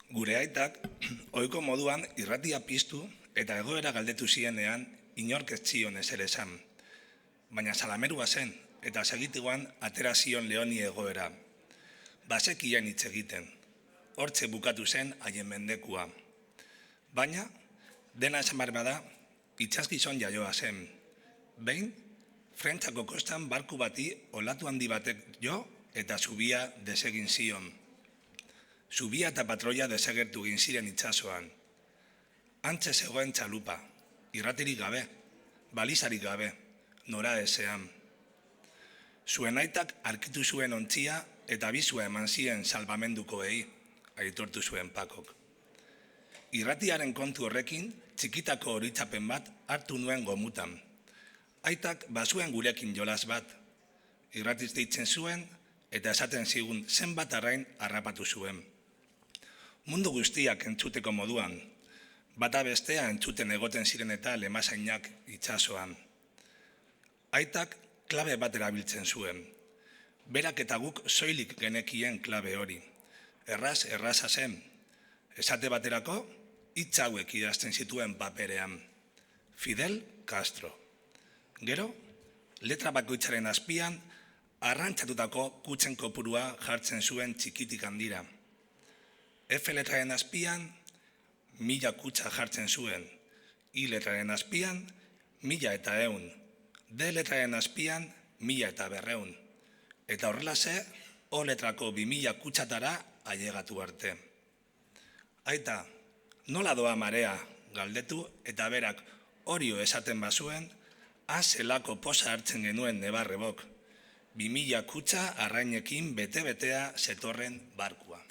Gure aitak, ohiko moduan irratia piztu eta egoera galdetu zienean inork ez zion ezer esan. Baina salamerua zen eta segitiguan atera zion Leoni egoera. Bazekien hitz egiten, hortze bukatu zen haien mendekua. Baina, dena esan behar bada, itxasgizon jaioa zen. Behin, Frentzako kostan barku bati olatu handi batek jo eta zubia desegin zion. Zubia eta patroia desegertu egin ziren itsasoan. Antze zegoen txalupa, irratirik gabe, balizarik gabe, nora ezean. Zuen aitak arkitu zuen ontzia eta bizua eman ziren salbamendukoei, aitortu zuen Pakok. Irratiaren kontu horrekin, txikitako horitzapen bat hartu nuen gomutan. Aitak bazuen gurekin jolas bat. Irratiz deitzen zuen eta esaten zigun zenbat arrain harrapatu zuen. Mundu guztiak entzuteko moduan, bata bestea entzuten egoten ziren eta lemasainak itsasoan. Aitak klabe bat erabiltzen zuen. Berak eta guk soilik genekien klabe hori. Erraza zen. Esate baterako, hitz hauek idazten zituen paperean. Fidel Castro. Gero, letra bakoitzaren azpian, arrantzatutako kutsen kopurua jartzen zuen txikitik handira. F letraren azpian, 1000 kutsa jartzen zuen. I letraren azpian, 1100. D letraren azpian, 1200. Eta horrelase, O letrako 2000 kutsatara ailegatu arte. Aita, nola doa marea galdetu eta berak horio esaten bazuen, zelako posa hartzen genuen nebarrebok. 2000 kutsa arrainekin bete-betea zetorren barkua.